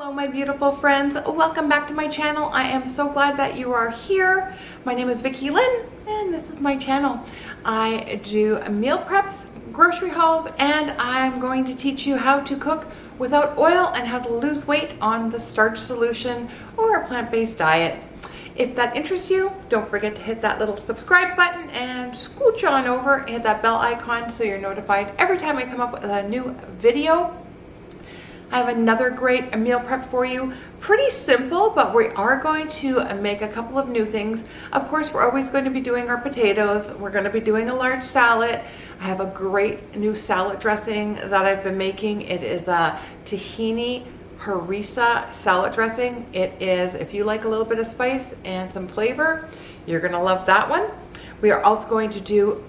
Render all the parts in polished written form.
Hello my beautiful friends, welcome back to my channel. I am so glad that you are here. My name is Vicki-Lynne and this is my channel. I do meal preps, grocery hauls, and I'm going to teach you how to cook without oil and how to lose weight on the starch solution or a plant-based diet. If that interests you, don't forget to hit that little subscribe button and scooch on over, hit that bell icon so you're notified every time I come up with a new video. I have another great meal prep for you. Pretty simple, but we are going to make a couple of new things. Of course, we're always going to be doing our potatoes. We're going to be doing a large salad. I have a great new salad dressing that I've been making. It is a tahini harissa salad dressing. It is, if you like a little bit of spice and some flavor, you're going to love that one. We are also going to do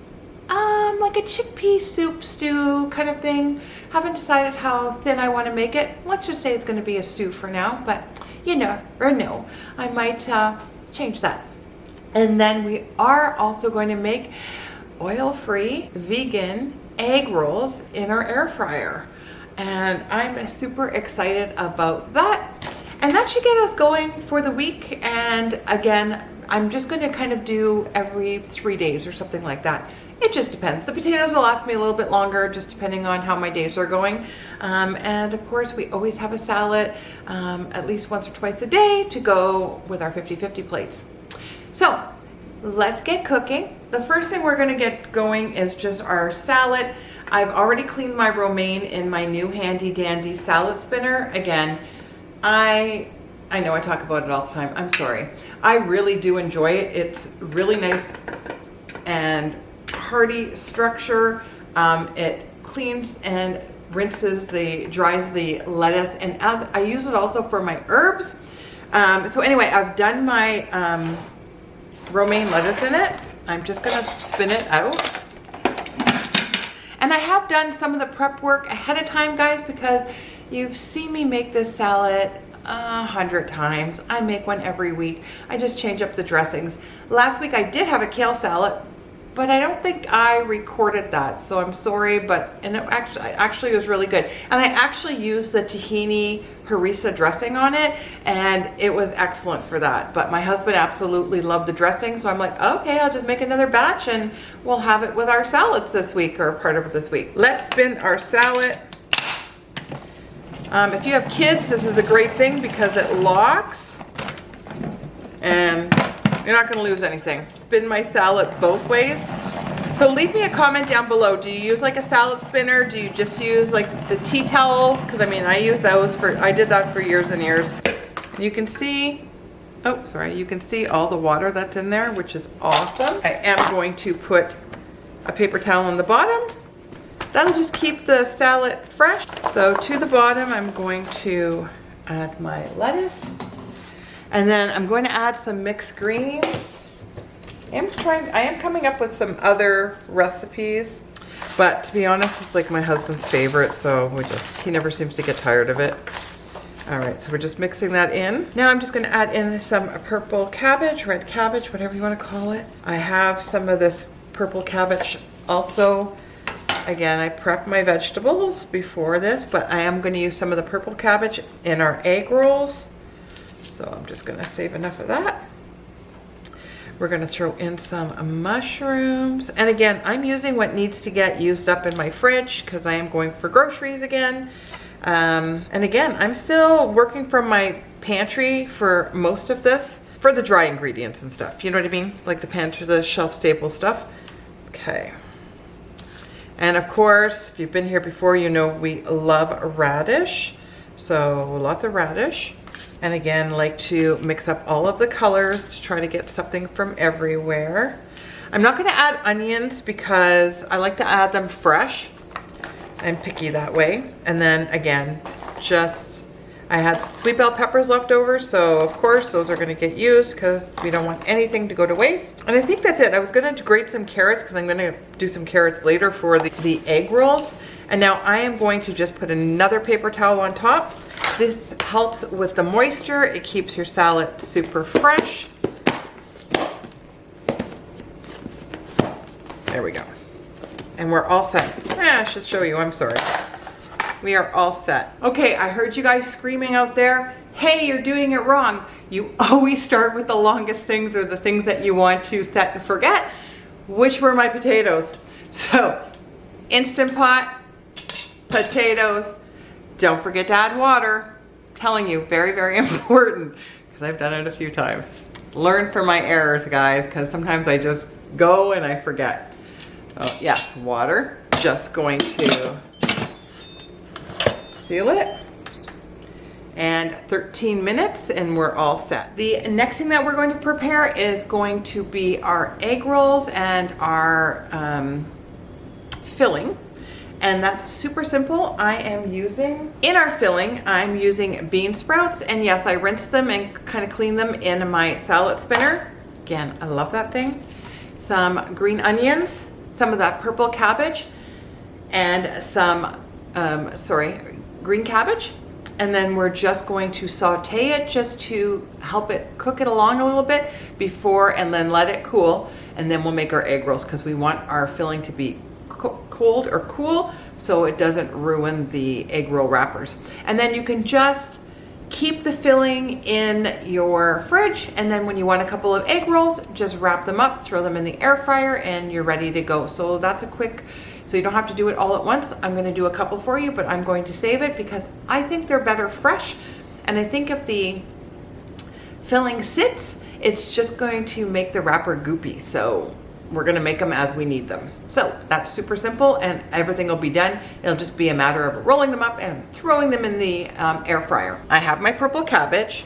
like a chickpea soup stew kind of thing. Haven't decided how thin I want to make it. Let's just say it's going to be a stew for now, but you know, or no, I might change that. And then we are also going to make oil-free vegan egg rolls in our air fryer. And I'm super excited about that. And that should get us going for the week. And again, I'm just going to kind of do every 3 days or something like that. It just depends. The potatoes will last me a little bit longer, just depending on how my days are going. And of course, we always have a salad at least once or twice a day to go with our 50-50 plates. So let's get cooking. The first thing we're going to get going is just our salad. I've already cleaned my romaine in my new handy dandy salad spinner. Again, I know I talk about it all the time. I'm sorry. I really do enjoy it. It's really nice and hearty structure. It cleans and rinses dries the lettuce, and I use it also for my herbs. So anyway, I've done my romaine lettuce in it. I'm just gonna spin it out. And I have done some of the prep work ahead of time, guys, because you've seen me make this salad 100 times. I make one every week. I just change up the dressings. Last week I did have a kale salad, but I don't think I recorded that, so I'm sorry, but it actually was really good. And I actually used the tahini harissa dressing on it, and it was excellent for that. But my husband absolutely loved the dressing, so I'm like, okay, I'll just make another batch and we'll have it with our salads this week, or part of it this week. Let's spin our salad. If you have kids, this is a great thing because it locks and you're not going to lose anything. Spin my salad both ways. So leave me a comment down below. Do you use like a salad spinner? Do you just use like the tea towels? Because I mean, I use those I did that for years and years. You can see, oh, sorry, you can see all the water that's in there, which is awesome. I am going to put a paper towel on the bottom. That'll just keep the salad fresh. So to the bottom, I'm going to add my lettuce. And then I'm going to add some mixed greens. I am coming up with some other recipes, but to be honest, it's like my husband's favorite, so he never seems to get tired of it. All right, so we're just mixing that in. Now I'm just going to add in some purple cabbage, red cabbage, whatever you want to call it. I have some of this purple cabbage also. Again, I prep my vegetables before this, but I am going to use some of the purple cabbage in our egg rolls. So I'm just going to save enough of that. We're going to throw in some mushrooms. And again, I'm using what needs to get used up in my fridge because I am going for groceries again. And again, I'm still working from my pantry for most of this, for the dry ingredients and stuff. You know what I mean? Like the pantry, the shelf staple stuff. Okay. And of course, if you've been here before, you know we love radish. So lots of radish. And again, like to mix up all of the colors to try to get something from everywhere. I'm not going to add onions because I like to add them fresh. I'm picky that way. And then again, I had sweet bell peppers left over, so of course those are going to get used because we don't want anything to go to waste. And I think that's it. I was going to grate some carrots because I'm going to do some carrots later for the egg rolls. And now I am going to just put another paper towel on top. This helps with the moisture. It keeps your salad super fresh. There we go. And we're all set. I should show you, I'm sorry. we are all set. Okay, I heard you guys screaming out there, hey, you're doing it wrong. You always start with the longest things or the things that you want to set and forget, which were my potatoes. So, Instant Pot, potatoes, don't forget to add water. I'm telling you, very, very important, because I've done it a few times. Learn from my errors, guys, because sometimes I just go and I forget. Oh, yes, water. Just going to seal it. And 13 minutes and we're all set. The next thing that we're going to prepare is going to be our egg rolls and our filling. And that's super simple. I am using, in our filling, I'm using bean sprouts. And yes, I rinsed them and kind of cleaned them in my salad spinner. Again, I love that thing. Some green onions, some of that purple cabbage, and some, green cabbage. And then we're just going to saute it just to help it cook it along a little bit before, and then let it cool. And then we'll make our egg rolls because we want our filling to be cold or cool so it doesn't ruin the egg roll wrappers. And then you can just keep the filling in your fridge, and then when you want a couple of egg rolls, just wrap them up, throw them in the air fryer, and you're ready to go. So that's a quick, so you don't have to do it all at once. I'm going to do a couple for you, but I'm going to save it because I think they're better fresh. And I think if the filling sits, it's just going to make the wrapper goopy. So we're going to make them as we need them. So that's super simple, and everything will be done. It'll just be a matter of rolling them up and throwing them in the air fryer. I have my purple cabbage,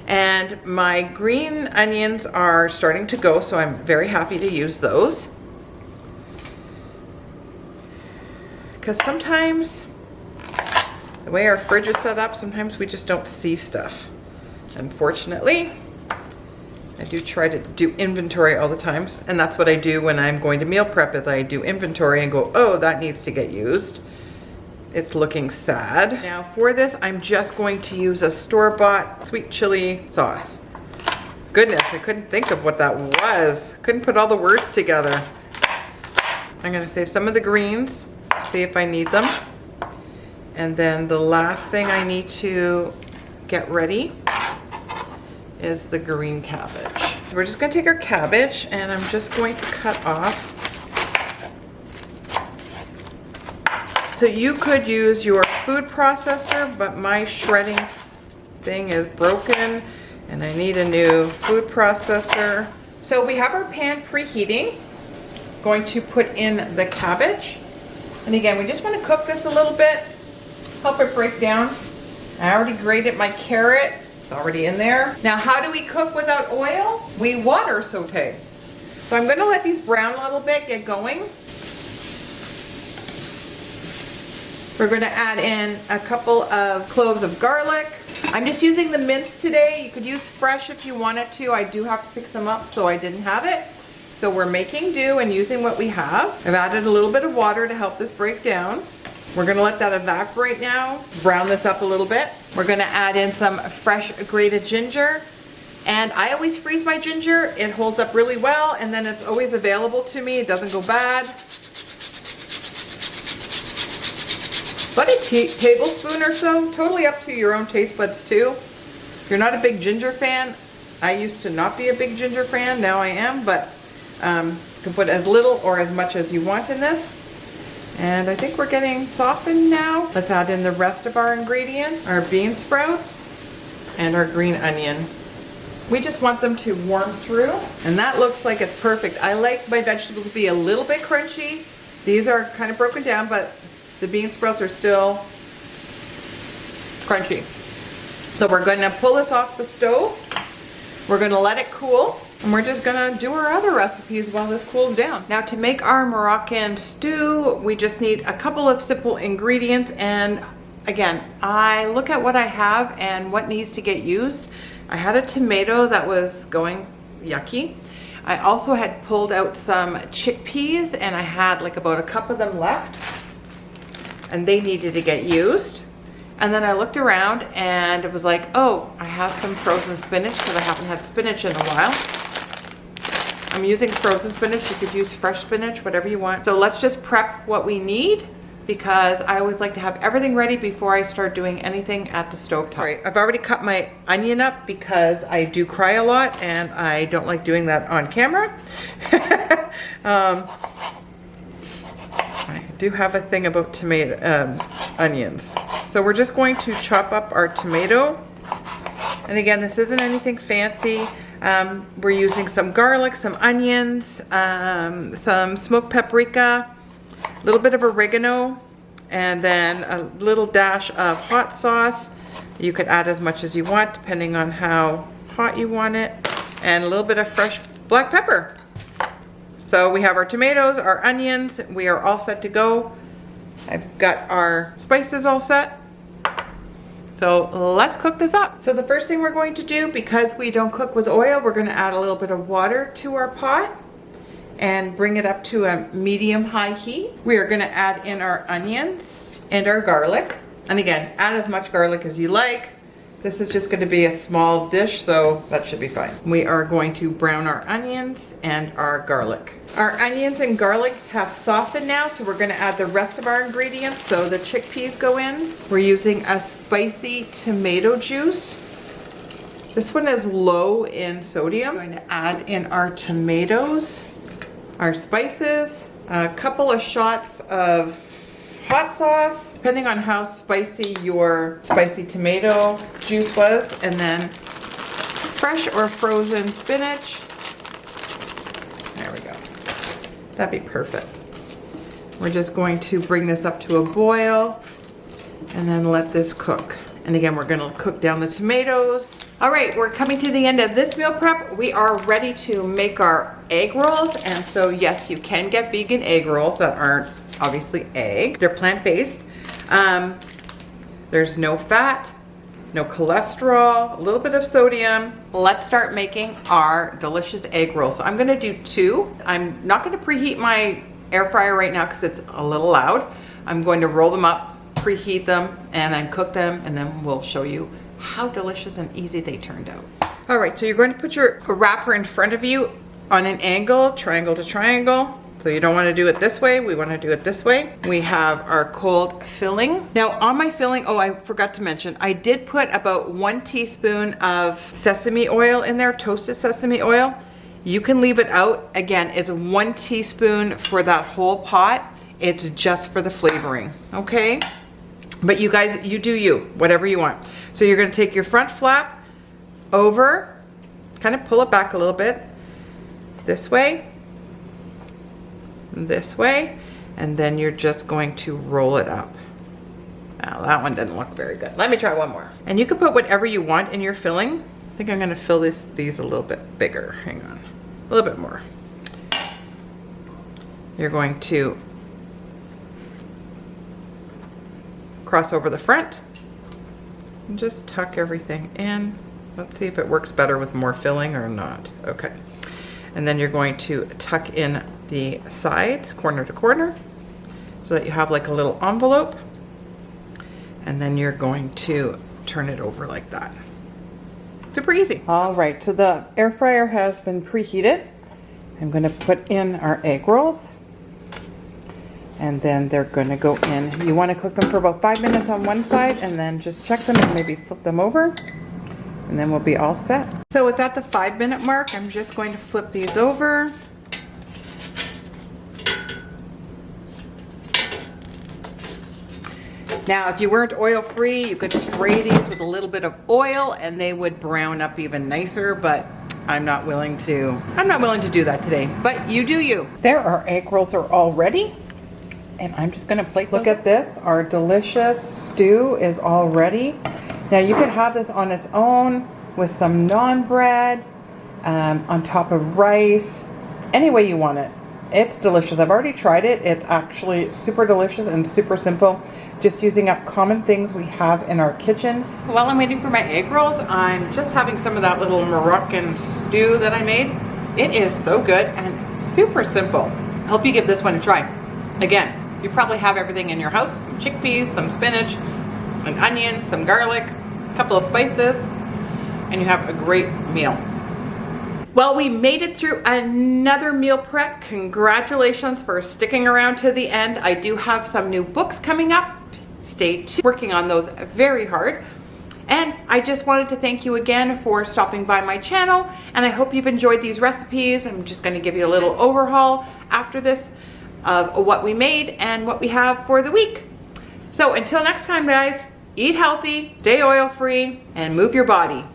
and my green onions are starting to go, so I'm very happy to use those. Because sometimes, the way our fridge is set up, sometimes we just don't see stuff. Unfortunately, I do try to do inventory all the times, and that's what I do when I'm going to meal prep, is I do inventory and go, oh, that needs to get used. It's looking sad. Now for this, I'm just going to use a store-bought sweet chili sauce. Goodness, I couldn't think of what that was. Couldn't put all the words together. I'm gonna save some of the greens, see if I need them. And then the last thing I need to get ready is the green cabbage. We're just gonna take our cabbage, and I'm just going to cut off. So you could use your food processor, but my shredding thing is broken and I need a new food processor. So we have our pan preheating. Going to put in the cabbage. And again, we just want to cook this a little bit, help it break down. I already grated my carrot. It's already in there. Now, how do we cook without oil? We water saute. So I'm going to let these brown a little bit, get going. We're going to add in a couple of cloves of garlic. I'm just using the minced today. You could use fresh if you wanted to. I do have to pick some up, so I didn't have it. So we're making do and using what we have. I've added a little bit of water to help this break down. We're gonna let that evaporate now. Brown this up a little bit. We're gonna add in some fresh grated ginger. And I always freeze my ginger. It holds up really well, and then it's always available to me. It doesn't go bad. About a tablespoon or so, totally up to your own taste buds too. If you're not a big ginger fan, I used to not be a big ginger fan, now I am, but you can put as little or as much as you want in this. And I think we're getting softened now. Let's add in the rest of our ingredients, our bean sprouts and our green onion. We just want them to warm through, and that looks like it's perfect. I like my vegetables to be a little bit crunchy. These are kind of broken down, but the bean sprouts are still crunchy. So we're going to pull this off the stove. We're going to let it cool, and we're just going to do our other recipes while this cools down. Now, to make our Moroccan stew, we just need a couple of simple ingredients. And again, I look at what I have and what needs to get used. I had a tomato that was going yucky. I also had pulled out some chickpeas, and I had like about a cup of them left, and they needed to get used. And then I looked around and it was like, oh, I have some frozen spinach because I haven't had spinach in a while. I'm using frozen spinach. You could use fresh spinach, whatever you want. So let's just prep what we need because I always like to have everything ready before I start doing anything at the stove. Sorry, I've already cut my onion up because I do cry a lot and I don't like doing that on camera. I do have a thing about onions. So we're just going to chop up our tomato. And again, this isn't anything fancy. We're using some garlic, some onions, some smoked paprika, a little bit of oregano, and then a little dash of hot sauce. You could add as much as you want depending on how hot you want it, and a little bit of fresh black pepper. So we have our tomatoes, our onions, we are all set to go. I've got our spices all set. So let's cook this up. So the first thing we're going to do, because we don't cook with oil, we're going to add a little bit of water to our pot and bring it up to a medium-high heat. We are going to add in our onions and our garlic. And again, add as much garlic as you like. This is just going to be a small dish, so that should be fine. We are going to brown our onions and our garlic. Our onions and garlic have softened now, so we're going to add the rest of our ingredients. So the chickpeas go in. We're using a spicy tomato juice. This one is low in sodium. I'm going to add in our tomatoes, our spices, a couple of shots of hot sauce, depending on how spicy your spicy tomato juice was, and then fresh or frozen spinach. There we go. That'd be perfect. We're just going to bring this up to a boil and then let this cook. And again, we're gonna cook down the tomatoes. All right, we're coming to the end of this meal prep. We are ready to make our egg rolls. And so yes, you can get vegan egg rolls that aren't obviously egg. They're plant-based. There's no fat, no cholesterol, a little bit of sodium. Let's start making our delicious egg rolls. So I'm gonna do 2. I'm not gonna preheat my air fryer right now because it's a little loud. I'm going to roll them up, preheat them, and then cook them, and then we'll show you how delicious and easy they turned out. All right, so you're going to put your wrapper in front of you on an angle, triangle to triangle. So you don't want to do it this way, we want to do it this way. We have our cold filling. Now on my filling, oh, I forgot to mention, I did put about 1 teaspoon of sesame oil in there, toasted sesame oil. You can leave it out. Again, it's 1 teaspoon for that whole pot. It's just for the flavoring, okay? But you guys, you do you, whatever you want. So you're gonna take your front flap over, kind of pull it back a little bit, this way, and then you're just going to roll it up. Now that one didn't look very good. Let me try one more. And you can put whatever you want in your filling. I think I'm gonna fill these a little bit bigger. Hang on, a little bit more. You're going to cross over the front and just tuck everything in. Let's see if it works better with more filling or not. Okay. And then you're going to tuck in the sides, corner to corner, so that you have like a little envelope. And then you're going to turn it over like that. Super easy. All right, so the air fryer has been preheated. I'm gonna put in our egg rolls. And then they're gonna go in. You wanna cook them for about 5 minutes on one side and then just check them and maybe flip them over. And then we'll be all set. So it's at the 5-minute mark. I'm just going to flip these over. Now, if you weren't oil-free, you could spray these with a little bit of oil and they would brown up even nicer, but I'm not willing to do that today. But you do you. There, our egg rolls are all ready. And I'm just gonna plate. Look at this, our delicious stew is all ready. Now you could have this on its own with some naan bread, on top of rice, any way you want it. It's delicious. I've already tried it. It's actually super delicious and super simple. Just using up common things we have in our kitchen. While I'm waiting for my egg rolls, I'm just having some of that little Moroccan stew that I made. It is so good and super simple. I hope you give this one a try. Again, you probably have everything in your house, some chickpeas, some spinach, an onion, some garlic, a couple of spices, and you have a great meal. Well, we made it through another meal prep. Congratulations for sticking around to the end. I do have some new books coming up. Stay tuned. Working on those very hard. And I just wanted to thank you again for stopping by my channel, and I hope you've enjoyed these recipes. I'm just going to give you a little overhaul after this of what we made and what we have for the week. So until next time, guys, eat healthy, stay oil free, and move your body.